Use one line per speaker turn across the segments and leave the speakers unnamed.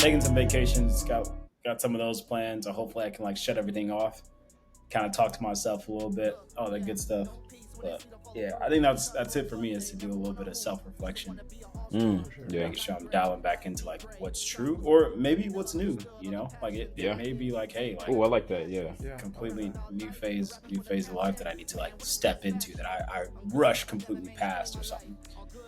taking some vacations. Got some of those plans. So hopefully I can like shut everything off, kind of talk to myself a little bit, all that good stuff. But yeah, I think that's it for me is to do a little bit of self reflection,
Mm, yeah,
making sure I'm dialing back into like what's true or maybe what's new. Like it
yeah.
may be like, hey, like
Oh, I like that. Yeah.
Yeah, I like
completely
that.
new phase of life that I need to like step into that I rush completely past or something.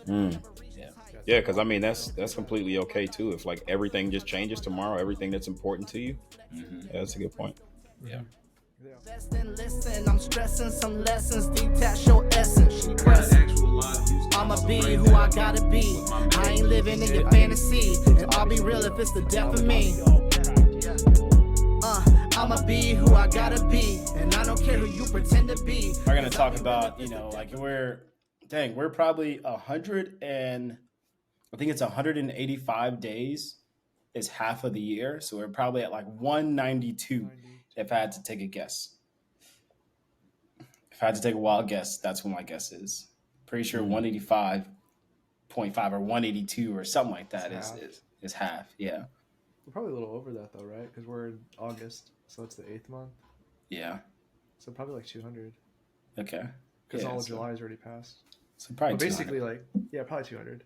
Mm.
Yeah.
Yeah,
Yeah,
totally.
because I mean that's completely okay too. If like everything just changes tomorrow, everything that's important to you.
Hmm.
Yeah, that's a good point.
Yeah.
Hmm. Yeah.
Listen, I'm stressing some lessons, detach your essence. She pressing. I'ma be who I gotta be. I ain't living in your fantasy. And I'll be real if it's the death of me. I'ma be who I gotta be. And I don't care who you pretend to be.
We're gonna talk about like we're probably 185 days is half of the year, so we're probably at like 192.
90.
If I had to take a guess, if I had to take a wild guess, that's what my guess is. Pretty sure
Mm.
185.5 or 182 or something like
It's
that is
half.
is, is half. Yeah,
We're probably a little over that though, right? Because we're in August, so it's the eighth month.
yeah.
So probably like 200.
Okay.
Because
Yeah,
all of
so,
July is already passed.
so probably
But
200.
basically, like, yeah, probably 200.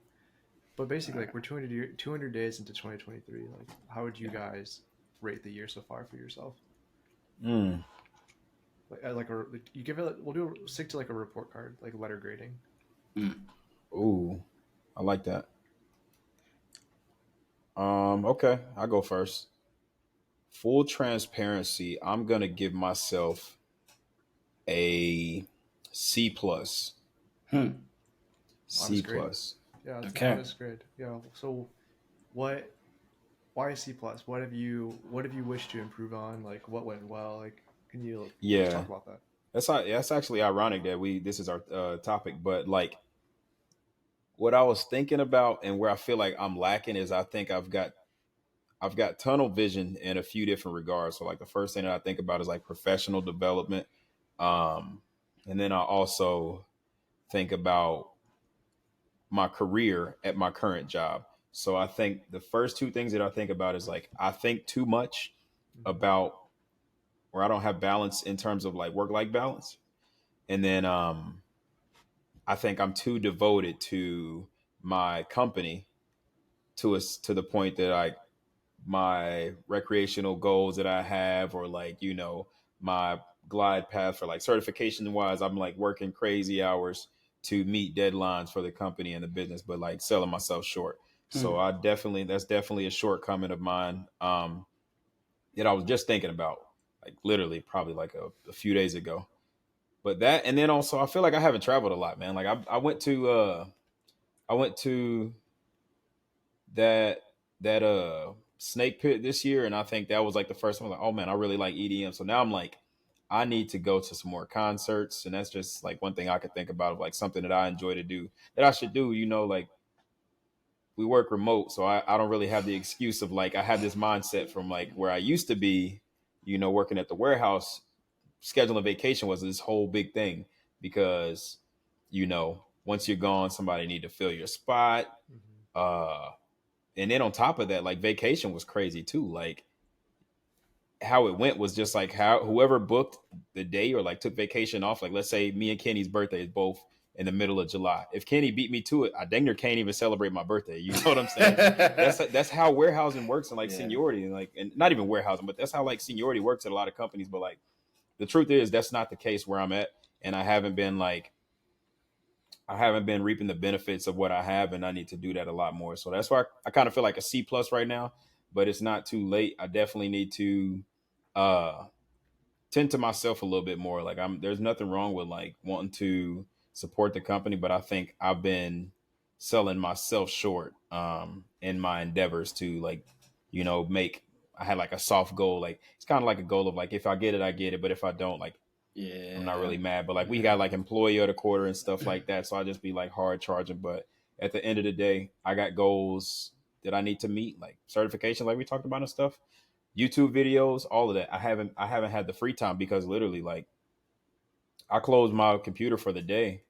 But basically, like, we're 200 days into 2023. Like, how would you
Yeah.
guys rate the year so far for yourself?
Mm.
Like you give it. Stick to like a report card, like letter grading.
Mm.
Ooh, I like that. Okay, I'll go first. Full transparency, I'm gonna give myself a C plus.
Hmm.
C
Honest grade.
plus.
Yeah, it's an
Okay.
honest grade. Yeah. So, what? Why C plus? What have you wished to improve on? Like, what went well? Like, can you just
Yeah,
talk about that?
that's actually ironic that we this is our topic, but like what I was thinking about and where I feel like I'm lacking is I think I've got tunnel vision in a few different regards. So like the first thing that I think about is like professional development, um, and then I also think about my career at my current job. So I think the first two things that I think about is like I think too much
Hmm.
about where I don't have balance in terms of like work life balance, and then I think I'm too devoted to my company to the point that I my recreational goals that I have, or like, my glide path for like certification wise, I'm like working crazy hours to meet deadlines for the company and the business, but like selling myself short. So
Hmm.
that's definitely a shortcoming of mine. That I was just thinking about, like literally probably like a few days ago. But that, and then also I feel like I haven't traveled a lot, man. Like I went to that snake pit this year, and I think that was like the first time I was like, oh man, I really like EDM. So now I'm like, I need to go to some more concerts, and that's just like one thing I could think about of like something that I enjoy to do that I should do. Like we work remote, so I don't really have the excuse of like I have this mindset from like where I used to be, working at the warehouse. Scheduling vacation was this whole big thing because once you're gone, somebody need to fill your spot.
Hmm.
Uh, and then on top of that, like vacation was crazy too. Like how it went was just like how whoever booked the day or like took vacation off. Like let's say me and Kenny's birthday is both in the middle of July. If Kenny beat me to it, I dang near can't even celebrate my birthday. You know what I'm saying? That's how warehousing works and like
Yeah.
seniority and not even warehousing, but that's how like seniority works at a lot of companies. But like the truth is that's not the case where I'm at, and I haven't been reaping the benefits of what I have, and I need to do that a lot more. So that's why I kind of feel like a C plus right now, but it's not too late. I definitely need to uh tend to myself a little bit more. Like there's nothing wrong with like wanting to support the company, but I think I've been selling myself short in my endeavors to like, make I had like a soft goal. Like it's kind of like a goal of like if I get it, I get it. But if I don't, like I'm not
Yeah.
really mad, but like we got
Yeah.
like employee of the quarter and stuff like that. So I just be like hard charging. But at the end of the day, I got goals that I need to meet, like certification, like we talked about and stuff, YouTube videos, all of that. I haven't had the free time because literally like I close my computer for the day.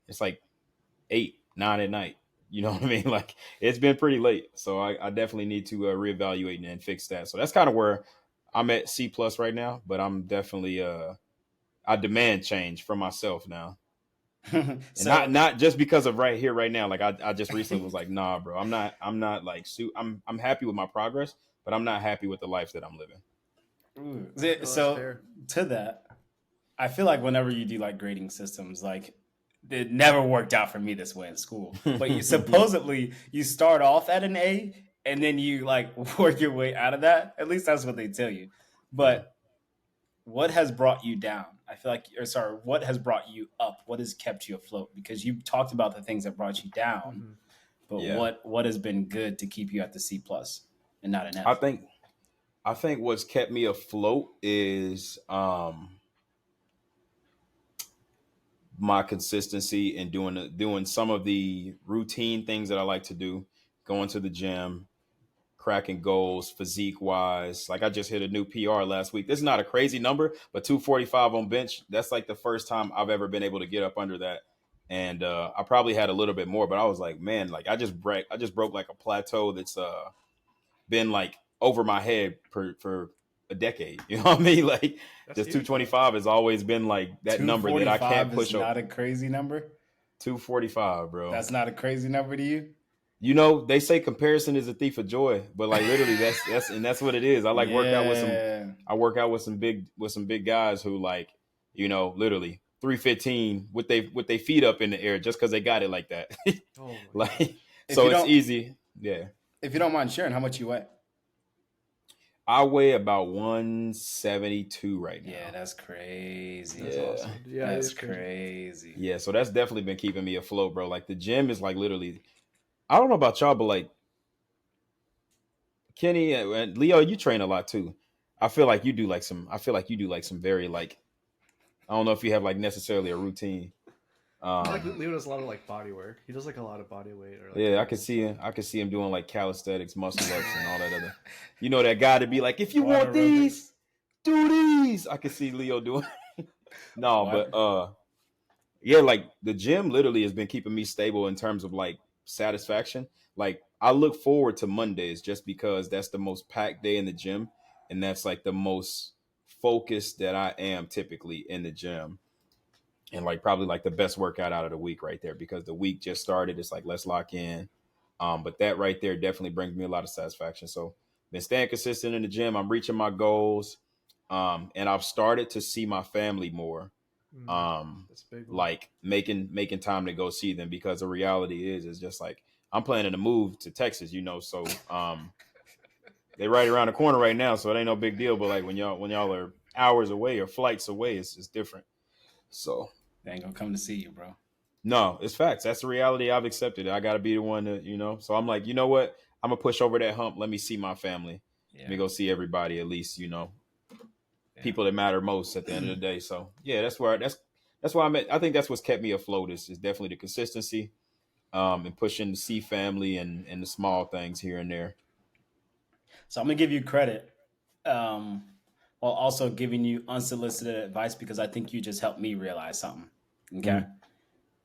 It's like 8, 9 at night. You know what I mean? Like it's been pretty late, so I definitely need to reevaluate and fix that. So that's kind of where I'm at C+ right now, but I'm definitely I demand change from myself now, and
So
not just because of right here right now. Like I just recently was like, nah, bro, I'm not like I'm happy with my progress, but I'm not happy with the life that I'm living.
No, that's
so
fair.
to that, I feel like whenever you do like grading systems, like it never worked out for me this way in school. But you supposedly you start off at an A and then you like work your way out of that. At least that's what they tell you.
Yeah.
But what has brought you down? I feel like, or sorry, what has brought you up? What has kept you afloat? Because you talked about the things that brought you down,
Hmm.
but
Yeah.
what has been good to keep you at the C+ and not an
I
F?
think I think what's kept me afloat is my consistency and doing some of the routine things that I like to do, going to the gym, cracking goals, physique wise. Like I just hit a new PR last week. This is not a crazy number, but 245 on bench. That's like the first time I've ever been able to get up under that. And I probably had a little bit more, but I was like, man, like I just broke like a plateau that's been like over my head for a decade. You know what I mean? Like
That's
just
huge, though.
225 has always been like that number that I can't
245 is
push up.
not a crazy number.
245, bro.
That's not a crazy number to you.
You know, they say comparison is a thief of joy, but like literally that's what it is. I like work out with some
Yeah.
I work out with some big guys who like, literally 315 with they feet up in the air just because they got it like that.
Oh my
Like
gosh.
If
so
you
it's
don't
easy. Yeah.
if you don't mind sharing, how much you weigh?
I weigh about 172 right
Yeah,
now.
that's crazy.
That's
Yeah.
awesome. Yeah, it
That's
is crazy.
crazy.
Yeah, so that's definitely been keeping me afloat, bro. Like the gym is like literally I don't know about y'all, but like Kenny and Leo, you train a lot too. I feel like you do like some very like I don't know if you have like necessarily a routine.
I feel like
Um
Leo does a lot of like body work. He does like a lot of body weight or like
yeah,
cardio and stuff.
I could see him doing like calisthenics, muscle ups and all that other. That guy to be like, if you
Water
want these,
aerobics.
do these. I could see Leo doing no, but
What?
yeah, like the gym literally has been keeping me stable in terms of like satisfaction. Like I look forward to Mondays just because that's the most packed day in the gym, and that's like the most focused that I am typically in the gym, and like probably like the best workout out of the week right there because the week just started. It's like let's lock in. But that right there definitely brings me a lot of satisfaction. So been staying consistent in the gym. I'm reaching my goals, and I've started to see my family more
Mm,
um
that's a big one.
like making time to go see them because the reality is just like I'm planning to move to Texas, so they right around the corner right now, so it ain't no big deal, but like when y'all are hours away or flights away, it's different. So
They ain't gonna come to see you, bro.
no, it's facts. That's the reality. I've accepted. I got to be the one to. So I'm like, you know what? I'm gonna push over that hump. Let me see my family. Let
Yeah.
me go see everybody, at least
Yeah.
people that matter most at the end of the day. So yeah, that's why I'm at. I think that's what's kept me afloat is definitely the consistency, and pushing the C family and the small things here and there.
So I'm gonna give you credit, um, while also giving you unsolicited advice because I think you just helped me realize something. Okay.
Mm,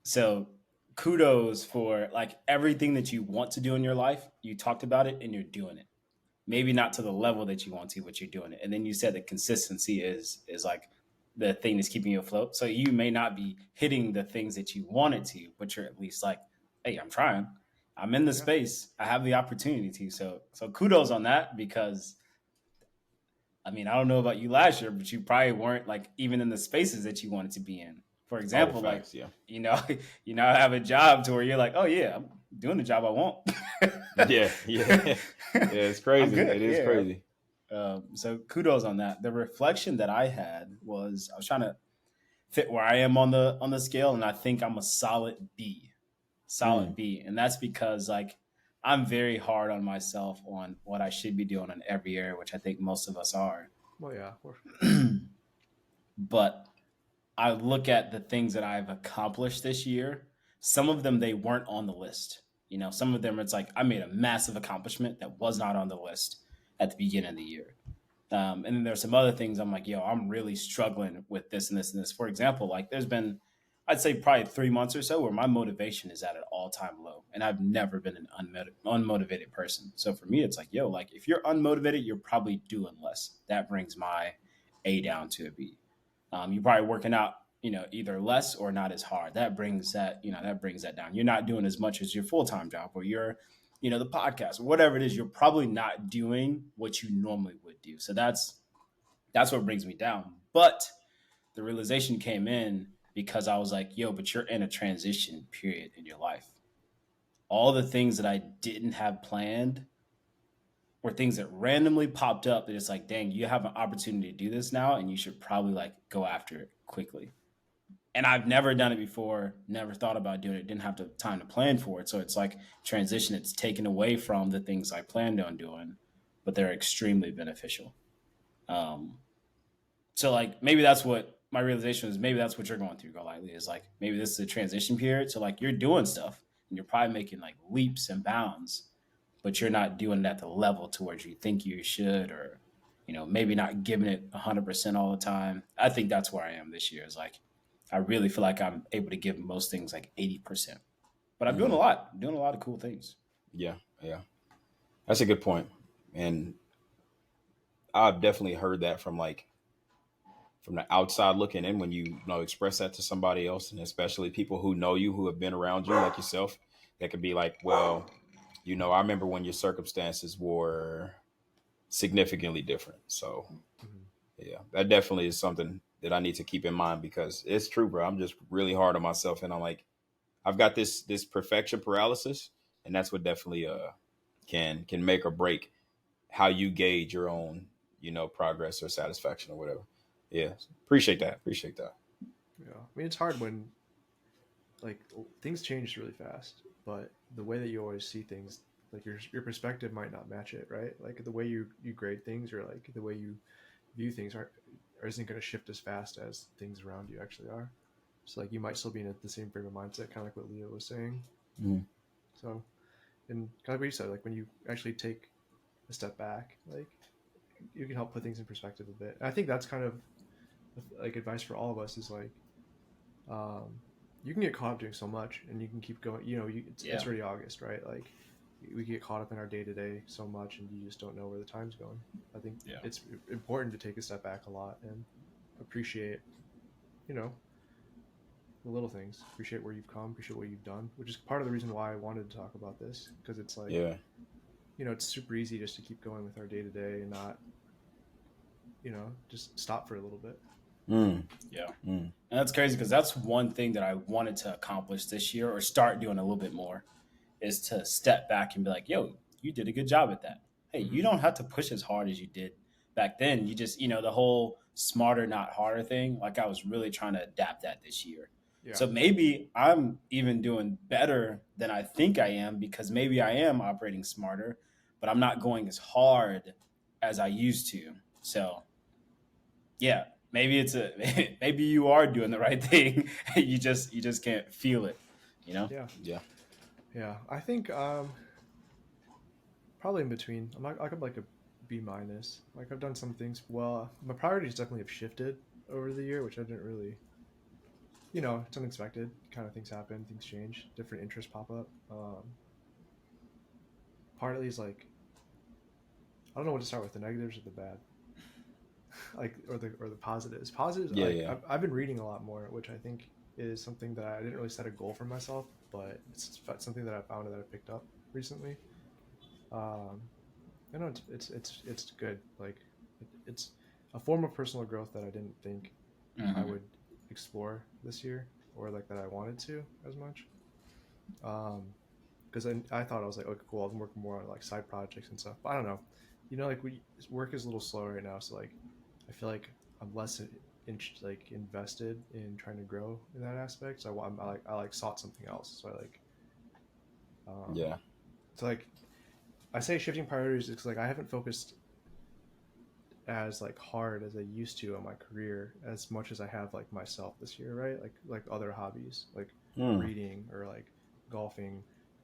So kudos for like everything that you want to do in your life. You talked about it and you're doing it. Maybe not to the level that you want to, but you're doing it. And then you said that consistency is like the thing that's keeping you afloat. So you may not be hitting the things that you wanted to, but you're at least like, hey, I'm trying. I'm in the
Yeah.
space. I have the opportunity to. So kudos on that because I mean, I don't know about you last year, but you probably weren't like even in the spaces that you wanted to be in. For
oh,
example, like
facts. Yeah.
you know, you now have a job to where you're like, oh yeah, I'm doing the job I want.
Yeah. Yeah. Yeah. It's
I'm
crazy.
good.
It is
Yeah.
crazy.
So kudos on that. The reflection that I had was I was trying to fit where I am on the scale, and I think I'm a solid
Mm,
B, and that's because like I'm very hard on myself on what I should be doing in every area, which I think most of us are.
Well, yeah.
But I look at the things that I've accomplished this year. Some of them they weren't on the list. You know, some of them it's like I made a massive accomplishment that was not on the list at the beginning of the year. And then there's some other things I'm like, yo, I'm really struggling with this and this and this. For example, like there's been I'd say probably 3 months or so where my motivation is at an all time low. And I've never been an unmotivated person. So for me, it's like, yo, like if you're unmotivated, you're probably doing less. That brings my A down to a B. You're probably working out, either less or not as hard. That brings that down. You're not doing as much as your full time job or the podcast or whatever it is. You're probably not doing what you normally would do. So that's what brings me down. But the realization came in because I was like, yo, but you're in a transition period in your life. All the things that I didn't have planned were things that randomly popped up that it's like, dang, you have an opportunity to do this now and you should probably like go after it quickly. And I've never done it before, never thought about doing it, didn't have the time to plan for it. So it's like transition, it's taken away from the things I planned on doing, but they're extremely beneficial. Um, So like maybe that's what my realization is. Maybe that's what you're going through, Go Lightly. Is like maybe this is a transition period. So like you're doing stuff and you're probably making like leaps and bounds, but you're not doing it at the level to where you think you should, or maybe not giving it 100% all the time. I think that's where I am this year. Is like I really feel like I'm able to give most things like 80%, but I'm doing a
Mm,
lot. I'm doing a lot of cool things.
yeah, yeah, that's a good point, and I've definitely heard that from the outside looking in when you express that to somebody else, and especially people who know you, who have been around you like yourself, that could be like, well, I remember when your circumstances were significantly different. So
Mhm.
yeah, that definitely is something that I need to keep in mind, because it's true, bro. I'm just really hard on myself, and I'm like, I've got this perfection paralysis, and that's what definitely can make or break how you gauge your own progress or satisfaction or whatever. Yeah, appreciate that. Appreciate that.
Yeah, I mean it's hard when like things change really fast, but the way that you always see things, like your perspective might not match it, right? Like the way you grade things or like the way you view things aren't or isn't going to shift as fast as things around you actually are. So like you might still be in the same frame of mindset, kind of like what Leo was saying.
Mm,
So and kind of what you said, like when you actually take a step back, like you can help put things in perspective a bit. And I think that's kind of like advice for all of us is like um, you can get caught up doing so much and you can keep going, it's
Yeah.
already August, right? Like we get caught up in our day to day so much and you just don't know where the time's going. I think
Yeah.
it's important to take a step back a lot and appreciate, you know, the little things, appreciate where you've come, appreciate what you've done, which is part of the reason why I wanted to talk about this, because it's like,
yeah.
it's super easy just to keep going with our day to day and not, just stop for a little bit.
Mm,
Yeah.
mm,
And that's crazy because that's one thing that I wanted to accomplish this year or start doing a little bit more is to step back and be like, yo, you did a good job at that. Hey, you
Mm-hmm.
don't have to push as hard as you did back then. You just, the whole smarter, not harder thing. Like I was really trying to adapt that this year.
Yeah.
So maybe I'm even doing better than I think I am because maybe I am operating smarter, but I'm not going as hard as I used to. So yeah, maybe it's a maybe you are doing the right thing. You just can't feel it, you know?
Yeah.
yeah.
Yeah. I think probably in between. I'm like I'm like a B minus. Like I've done some things well. My priorities definitely have shifted over the year, which I didn't really. It's unexpected. Kind of things happen. Things change. Different interests pop up. Partly is like I don't know what to start with, the negatives or the bad, like or the positives. Positives
Yeah,
like
yeah.
I've been reading a lot more, which I think is something that I didn't really set a goal for myself, but it's something that I found that I picked up recently. Um, I know it's good. Like it's a form of personal growth that I didn't think I
Hmm.
would explore this year, or like that I wanted to as much. Because I thought I was like, okay, cool. I'm working more on like side projects and stuff. But I don't know. Like we work is a little slow right now, so like I feel like I'm less like invested in trying to grow in that aspect. So I like sought something else. So I like um,
Yeah.
so like I say shifting priorities because like I haven't focused as like hard as I used to on my career as much as I have like myself this year, right? Like other hobbies, like
Mm,
reading or like golfing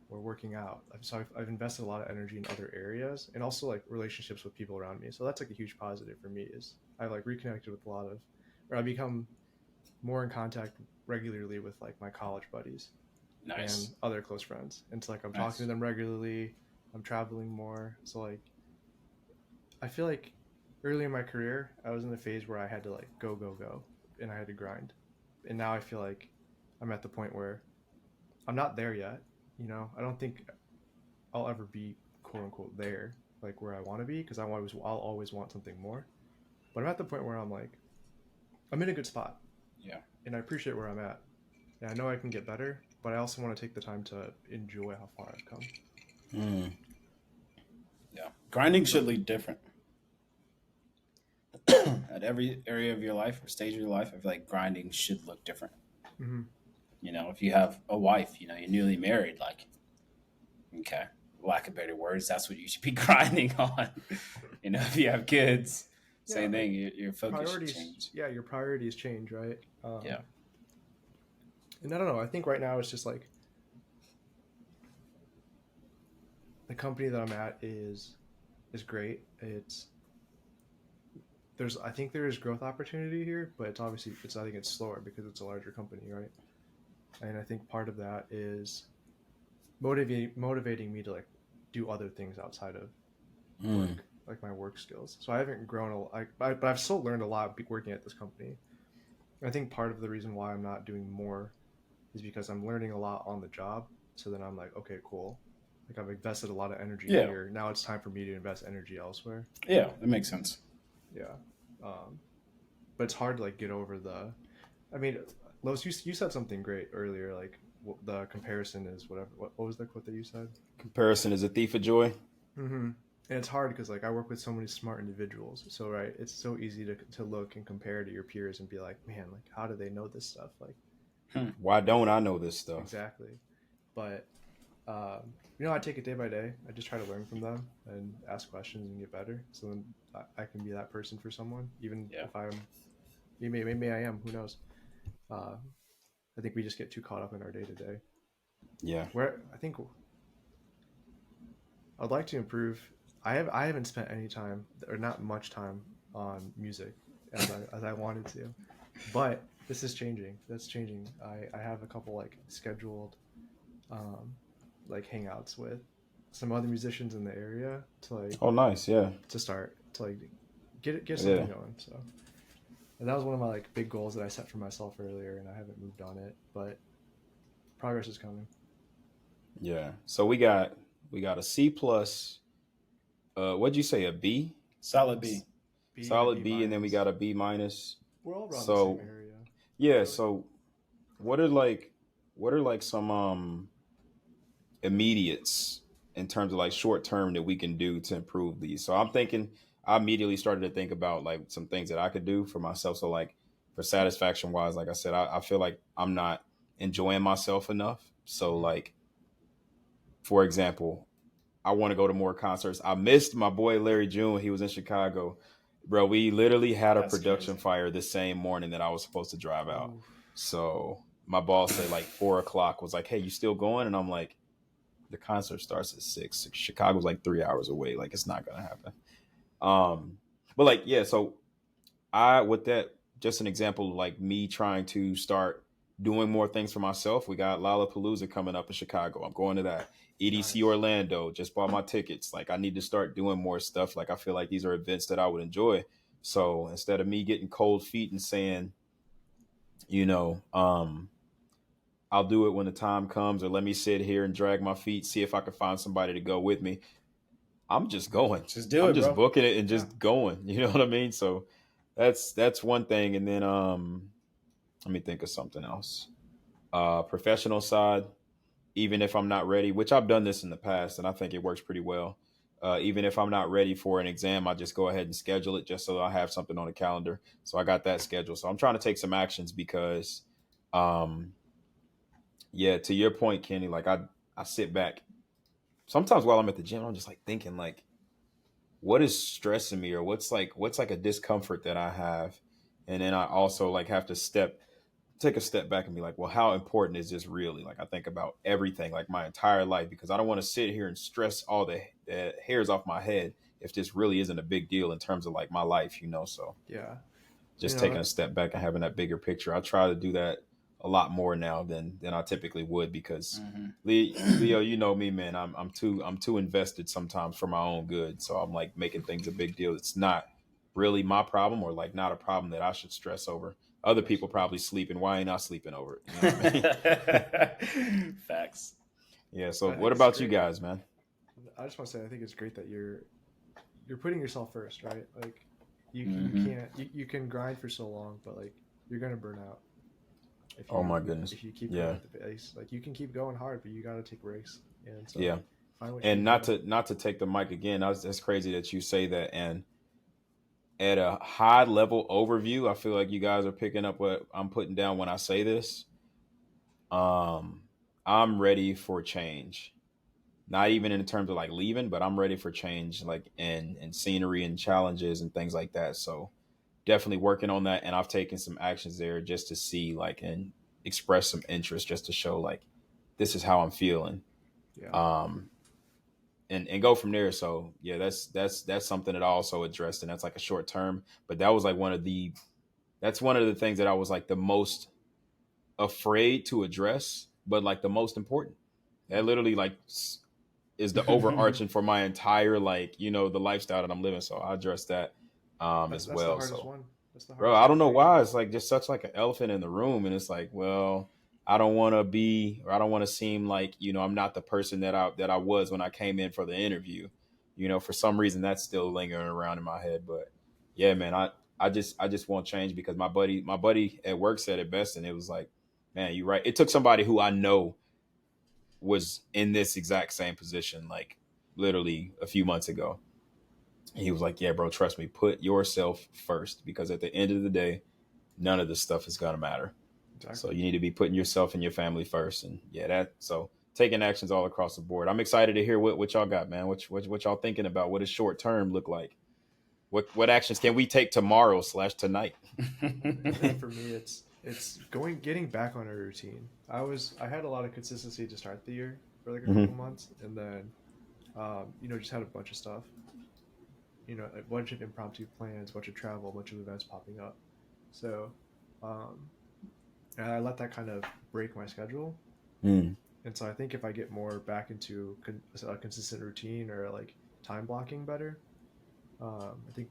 or working out. So I've invested a lot of energy in other areas and also like relationships with people around me. So that's like a huge positive for me is I've like reconnected with a lot of, or I've become more in contact regularly with like my college buddies
Nice.
and other close friends. And it's like I'm
Nice.
talking to them regularly. I'm traveling more. So like I feel like early in my career, I was in the phase where I had to like go, and I had to grind. And now I feel like I'm at the point where I'm not there yet. You know, I don't think I'll ever be quote unquote there, like where I want to be, because I'll always want something more. But I'm at the point where I'm like, I'm in a good spot.
Yeah.
And I appreciate where I'm at. And I know I can get better, but I also want to take the time to enjoy how far I've come.
Mm.
Yeah. Grinding should look different. At every area of your life or stage of your life, I feel like grinding should look different.
Mm-hmm.
You know, if you have a wife, you know, you're newly married, like, okay, lack of better words, that's what you should be grinding on. You know, if you have kids, same thing, your focus should change.
Yeah, your priorities change, right?
Yeah.
And I don't know, I think right now it's just like the company that I'm at is great. I think there is growth opportunity here, but I think it's slower because it's a larger company, right? And I think part of that is motivating me to like do other things outside of work, like my work skills. So I haven't grown but I've still learned a lot working at this company. I think part of the reason why I'm not doing more is because I'm learning a lot on the job. So then I'm like, okay, cool. Like I've invested a lot of energy here. Now it's time for me to invest energy elsewhere.
Yeah, that makes sense.
Yeah. But it's hard to like get over I mean, Los, you said something great earlier, like the comparison is whatever. What was the quote that you said?
Comparison is a thief of joy.
Mm-hmm. And it's hard because like I work with so many smart individuals. So right, it's so easy to look and compare to your peers and be like, man, like how do they know this stuff? Like,
why don't I know this stuff?
Exactly. But you know, I take it day by day. I just try to learn from them and ask questions and get better. So then I can be that person for someone, even if maybe I am. Who knows? I think we just get too caught up in our day to day.
Yeah.
Where I think I'd like to improve. I haven't spent any time or not much time on music as I wanted to, but this is changing. That's changing. I have a couple like scheduled like hangouts with some other musicians in the area to like
nice, yeah,
to start to like get something going. So, and that was one of my like big goals that I set for myself earlier, and I haven't moved on it, but progress is coming.
Yeah. So we got a C plus. What'd you say? A B?
Solid B.
Solid B, and then we got a B minus.
We're all around the same area.
Yeah. So what are like some immediates in terms of like short term that we can do to improve these? So I immediately started to think about like some things that I could do for myself. So like for satisfaction wise, like I said, I feel like I'm not enjoying myself enough. So like, for example, I want to go to more concerts. I missed my boy Larry June. He was in Chicago. Bro, we literally had a production fire the same morning that I was supposed to drive out. Oof. So my boss said like 4:00 was like, hey, you still going? And I'm like, the concert starts at 6. Chicago's like 3 hours away. Like it's not gonna happen. But like, yeah, so with that, just an example of like me trying to start doing more things for myself. We got Lollapalooza coming up in Chicago. I'm going to that. EDC nice. Orlando, just bought my tickets. Like I need to start doing more stuff. Like I feel like these are events that I would enjoy. So instead of me getting cold feet and saying, you know, I'll do it when the time comes, or let me sit here and drag my feet, see if I can find somebody to go with me. I'm just going.
Just do it.
I'm just
bro.
booking it and just going. You know what I mean? So that's one thing. And then let me think of something else. Professional side, even if I'm not ready, which I've done this in the past and I think it works pretty well. Even if I'm not ready for an exam, I just go ahead and schedule it just so I have something on the calendar. So I got that scheduled. So I'm trying to take some actions because, yeah, to your point, Kenny, like I sit back sometimes while I'm at the gym, I'm just like thinking like, what is stressing me or what's like a discomfort that I have. And then I also like have to take a step back and be like, well, how important is this really? Like I think about everything, like my entire life, because I don't want to sit here and stress all the hairs off my head if this really isn't a big deal in terms of like my life, you know? So
yeah,
just taking a step back and having that bigger picture. I try to do that a lot more now than I typically would because
Hmm.
Leo, you know me, man. I'm too invested sometimes for my own good. So I'm like making things a big deal. It's not really my problem or like not a problem that I should stress over. Other people
Absolutely.
probably sleeping. Why ain't I sleeping over it? You know what I mean?
Facts.
Yeah. So
I
what
think it's
about you
great.
guys, man?
I just want to say I think it's great that you're putting yourself first, right? Like you
Hmm.
can't you can grind for so long, but like you're gonna burn out if
Oh my goodness.
you keep going
Yeah.
at the pace. Like you can keep going hard, but you got to take breaks. And so
Yeah.
find what you
And not
enjoy.
to take the mic again. That's crazy that you say that. And at a high level overview, I feel like you guys are picking up what I'm putting down when I say this. Um, I'm ready for change. Not even in terms of like leaving, but I'm ready for change, like in scenery and challenges and things like that. So definitely working on that, and I've taken some actions there just to see like and express some interest, just to show like this is how I'm feeling.
Yeah.
Um, and go from there. So yeah, that's something that I also addressed, and that's like a short term. But that was like that's one of the things that I was like the most afraid to address, but like the most important. That
Mm.
literally like is the overarching for my entire like the lifestyle that I'm living. So I address that as
That's the
well.
hardest
So
one. That's the
bro,
hardest
I
one
don't
to
know
take
why
on.
it's like just such like an elephant in the room, and it's like, well, I don't want to be, or I don't want to seem like I'm not the person that I was when I came in for the interview. For some reason that's still lingering around in my head. But yeah, man, I just want change because my buddy at work said it best, and it was like, man, you're right. It took somebody who I know was in this exact same position, like literally a few months ago. He was like, yeah, bro, trust me, put yourself first because at the end of the day, none of this stuff is gonna matter. So
Exactly.
you need to be putting yourself and your family first. And yeah, so taking actions all across the board. I'm excited to hear what y'all got, man. What y'all thinking about? What does short term look like? What actions can we take tomorrow/tonight?
I think for me, it's getting back on a routine. I had a lot of consistency to start the year for like a couple
Hmm.
months, and then just had a bunch of stuff. A bunch of impromptu plans, a bunch of travel, a bunch of events popping up. So, um, and I let that kind of break my schedule.
Mm.
And so I think if I get more back into a consistent routine or like time blocking better, I think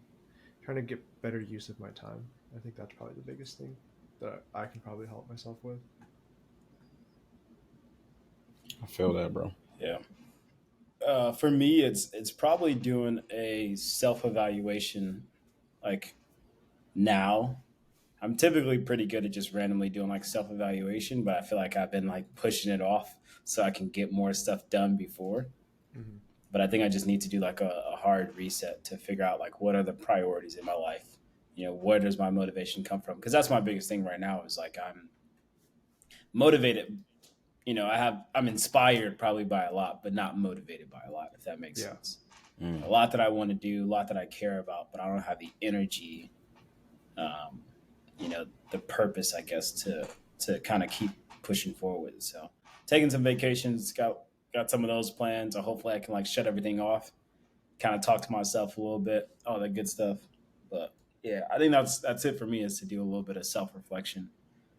trying to get better use of my time. I think that's probably the biggest thing that I can probably help myself with.
I feel that, bro.
Yeah. For me, it's probably doing a self evaluation like now. I'm typically pretty good at just randomly doing like self evaluation, but I feel like I've been like pushing it off so I can get more stuff done before.
Mm-hmm.
But I think I just need to do like a hard reset to figure out like what are the priorities in my life. Where does my motivation come from? Because that's my biggest thing right now is like I'm motivated. I'm inspired probably by a lot, but not motivated by a lot. If that makes
Yeah.
sense. A
Mm.
lot that I want to do, a lot that I care about, but I don't have the energy, um, the purpose, I guess, to kind of keep pushing forward. So taking some vacations, got some of those plans. So hopefully I can like shut everything off, kind of talk to myself a little bit, all that good stuff. But yeah, I think that's it for me is to do a little bit of self reflection,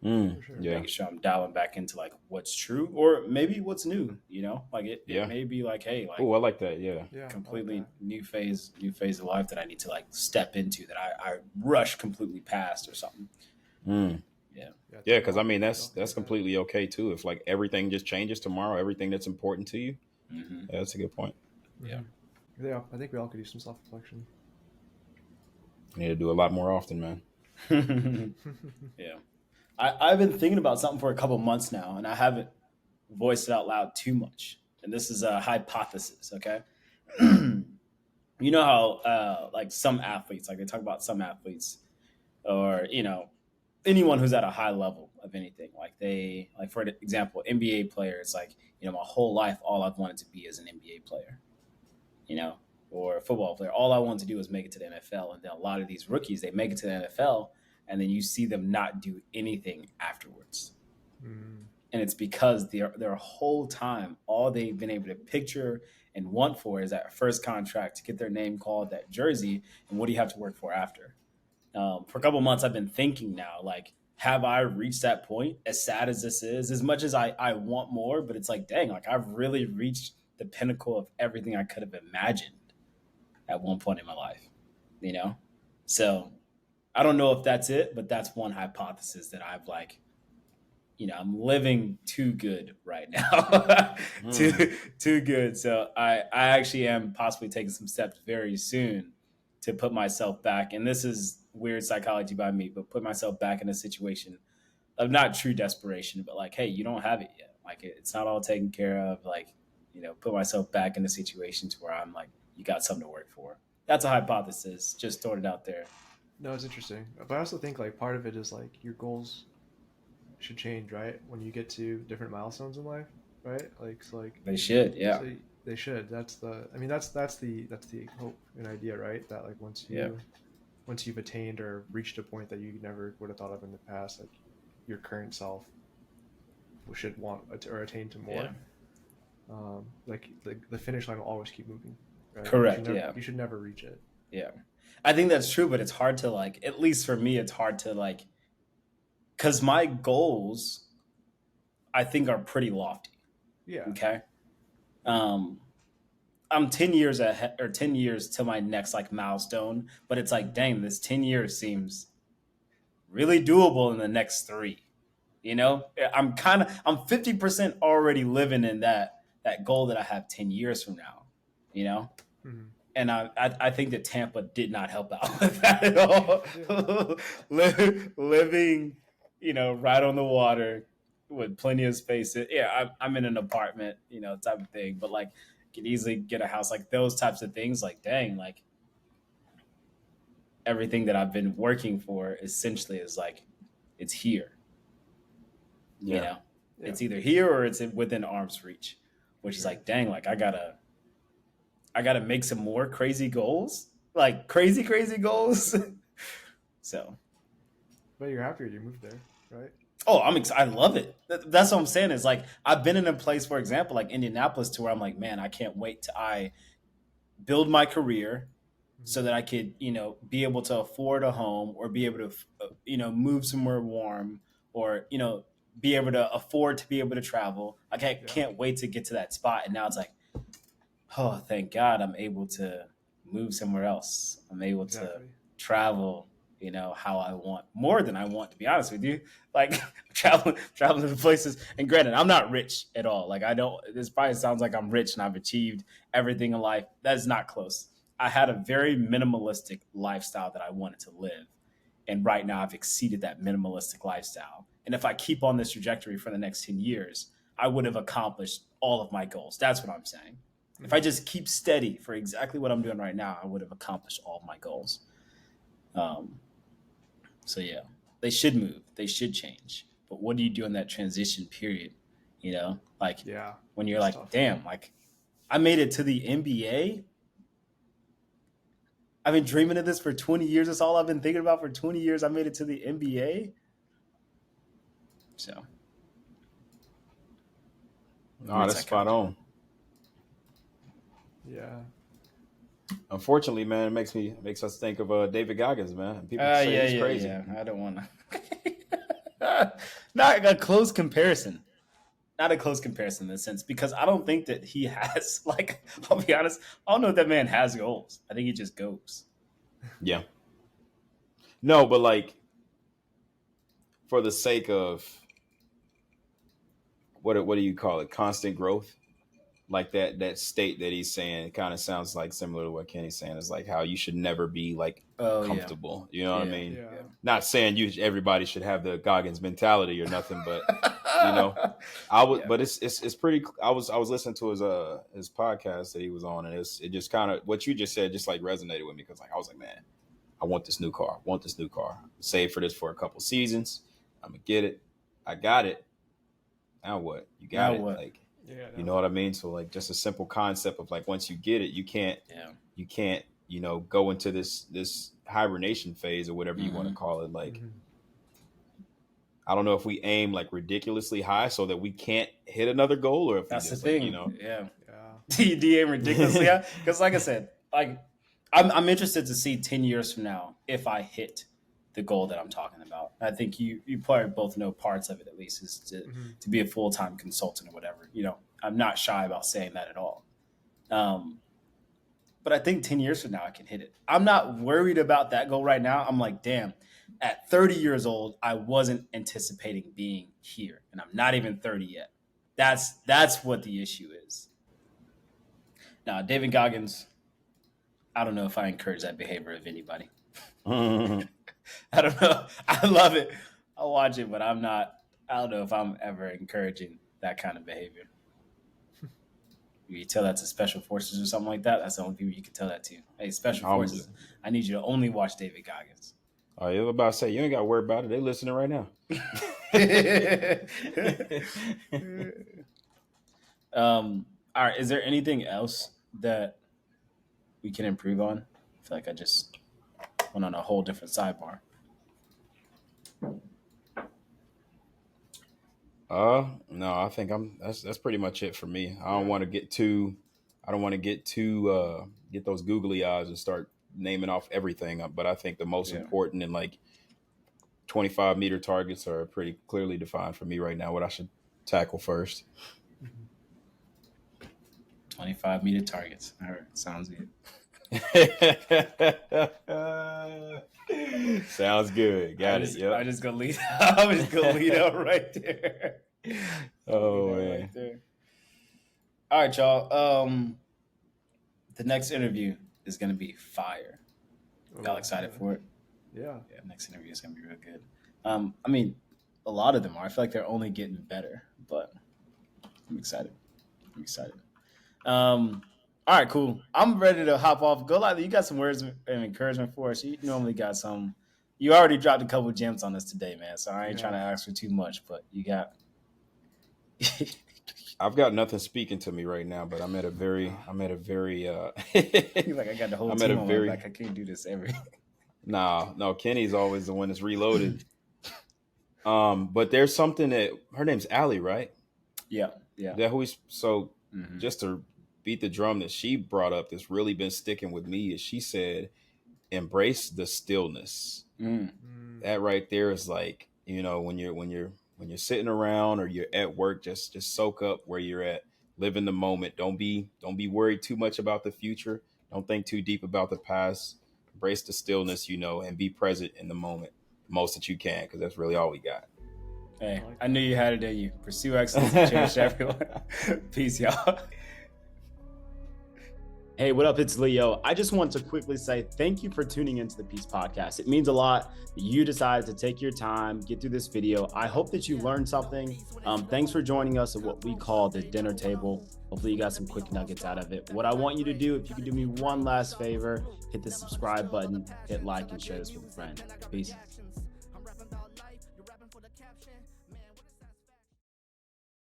Mm.
For sure.
Yeah.
making sure I'm dialing back into like what's true or maybe what's new. Like it
Yeah.
may be like, hey, like
Oh, I like that. Yeah.
Yeah, I like
completely
that.
new phase of life that I need to like step into that I rush completely past or something.
Mm.
Yeah.
Yeah,
Yeah,
time
because I
blocking
mean
can
that's
definitely
that's
do that.
completely okay too. If like everything just changes tomorrow, everything that's important to you,
Hmm.
yeah, that's a good point.
Yeah.
Yeah, I think we all could use some self reflection.
You need to do a lot more often, man.
Yeah. I've been thinking about something for a couple months now, and I haven't voiced it out loud too much. And this is a hypothesis, okay? You know how like some athletes, like they talk about some athletes, or anyone who's at a high level of anything, like they like for example, NBA players, like my whole life, all I've wanted to be is an NBA player, you know, or a football player. All I wanted to do was make it to the NFL. And then a lot of these rookies, they make it to the NFL, and then you see them not do anything afterwards.
Mm,
And it's because their whole time, all they've been able to picture and want for is that first contract to get their name called, that jersey, and what do you have to work for after? For a couple months, I've been thinking now, like, have I reached that point? As sad as this is, as much as I want more, but it's like, dang, like I've really reached the pinnacle of everything I could have imagined at one point in my life, you know? So I don't know if that's it, but that's one hypothesis that I've like, I'm living too good right now. Too good. So I actually am possibly taking some steps very soon to put myself back. And this is weird psychology by me, but put myself back in a situation of not true desperation, but like, hey, you don't have it yet. Like it's not all taken care of. Like, put myself back in a situation to where I'm like, you got something to work for. That's a hypothesis. Just throwing it out there.
No, it's interesting, but I also think like part of it is like your goals should change, right? When you get to different milestones in life, right? Like
they should, yeah.
So they should. That's the hope and idea, right? That like once you've attained or reached a point that you never would have thought of in the past, like your current self should want or attain to more. Like the finish line will always keep moving. Right?
Correct.
You should never reach it.
Yeah, I think that's true, but it's hard to like. At least for me, it's hard to like. Because my goals, I think, are pretty lofty.
Yeah.
Okay. I'm 10 years ahead, or 10 years to my next like milestone, but it's like, dang, this 10 years seems really doable in the next 3. I'm 50% already living in that goal that I have 10 years from now.
Mm-hmm.
And I think that Tampa did not help out with that at all. Living, right on the water with plenty of space. Yeah, I'm in an apartment, type of thing. But like, could easily get a house. Like those types of things. Like, dang, like everything that I've been working for essentially is like, it's here.
Yeah.
It's either here or it's within arm's reach. Which is like, dang, like I gotta make some more crazy goals, like crazy goals. So,
but you're happier you moved there, right?
Oh, I'm excited. I love it. That's what I'm saying. Is like I've been in a place, for example, like Indianapolis, to where I'm like, man, I can't wait to I build my career so that I could, be able to afford a home or be able to, move somewhere warm or, be able to afford to be able to travel. I can't wait to get to that spot. And now it's like, oh, thank God I'm able to move somewhere else. I'm able to travel, how I want, more than I want, to be honest with you. Like traveling to the places. And granted, I'm not rich at all. Like this probably sounds like I'm rich and I've achieved everything in life. That is not close. I had a very minimalistic lifestyle that I wanted to live. And right now I've exceeded that minimalistic lifestyle. And if I keep on this trajectory for the next 10 years, I would have accomplished all of my goals. That's what I'm saying. If I just keep steady for exactly what I'm doing right now, I would have accomplished all of my goals. So yeah, they should move. They should change. But what do you do in that transition period? When you're like, tough. Damn, like I made it to the NBA. I've been dreaming of this for 20 years. That's all I've been thinking about for 20 years. I made it to the NBA. So.
No, that's spot on.
Yeah.
Unfortunately, man, it makes us think of David Goggins, man. People say he's crazy.
Yeah. I don't want to. Not a close comparison. Not a close comparison in this sense, because I don't think that he has, like, I'll be honest, I don't know if that man has goals. I think he just goes.
Yeah. No, but like, for the sake of what do you call it? Constant growth. Like that state that he's saying, it kind of sounds like similar to what Kenny's saying. Is like how you should never be like comfortable. Yeah. You know what I mean?
Yeah.
Not saying everybody should have the Goggins mentality or nothing, but I would. Yeah. But it's pretty. I was listening to his podcast that he was on, and it just kind of what you just said just like resonated with me, because like I was like, man, I want this new car. Save for this for a couple seasons. I'm gonna get it. I got it. Now what? You got it. What? Like.
Yeah,
you know what I mean? So like just a simple concept of like once you get it, you can't go into this hibernation phase or whatever you want to call it. Like I don't know if we aim like ridiculously high so that we can't hit another goal, or if
that's
just,
the thing.
Like,
Yeah. Do you aim ridiculously high? Because like I said, like I'm interested to see 10 years from now if I hit the goal that I'm talking about. I think you probably both know parts of it, at least, is to be a full-time consultant or whatever. I'm not shy about saying that at all. But I think 10 years from now I can hit it. I'm not worried about that goal right now. I'm like, damn, at 30 years old, I wasn't anticipating being here, and I'm not even 30 yet. That's what the issue is. Now, David Goggins, I don't know if I encourage that behavior of anybody. I don't know. I love it. I watch it, but I don't know if I'm ever encouraging that kind of behavior. You tell that to special forces or something like that. That's the only people you can tell that to. Hey, special forces, I need you to only watch David Goggins.
Oh, you were about to say, you ain't got to worry about it. They listening right now.
All right. Is there anything else that we can improve on? I feel like I just went on a whole different sidebar.
No, I think that's pretty much it for me. I don't want to get get those googly eyes and start naming off everything. But I think the most important and like 25-meter targets are pretty clearly defined for me right now. What I should tackle first.
25-meter targets. All right, sounds good.
Sounds good. Got it. Yep.
I'm just gonna lead up right there.
Oh man.
Right there. All right, y'all. The next interview is gonna be fire. Y'all excited for it?
Yeah.
Next interview is gonna be real good. I mean, a lot of them are. I feel like they're only getting better, but I'm excited. All right, cool. I'm ready to hop off. Go like you got some words of encouragement for us. You normally got some. You already dropped a couple gems on us today, man. So I ain't trying to ask for too much, but you got.
I've got nothing speaking to me right now, but I'm at a very.
He's like, I got the whole team on my back. I can't do this every.
No. Kenny's always the one that's reloaded. But there's something that her name's Ally, right?
Yeah.
That who just to beat the drum that she brought up that's really been sticking with me is she said, embrace the stillness. That right there is like, when you're sitting around or you're at work, just soak up where you're at, live in the moment. Don't be worried too much about the future. Don't think too deep about the past. Embrace the stillness, and be present in the moment the most that you can, because that's really all we got.
Hey, I knew you had it in you. Pursue excellence and cherish everyone. Peace, y'all. Hey, what up? It's Leo. I just want to quickly say thank you for tuning into the P.E.A.C.E podcast. It means a lot that you decided to take your time, get through this video. I hope that you learned something. Thanks for joining us at what we call the dinner table. Hopefully you got some quick nuggets out of it. What I want you to do, if you could do me one last favor, hit the subscribe button, hit like, and share this with a friend. Peace.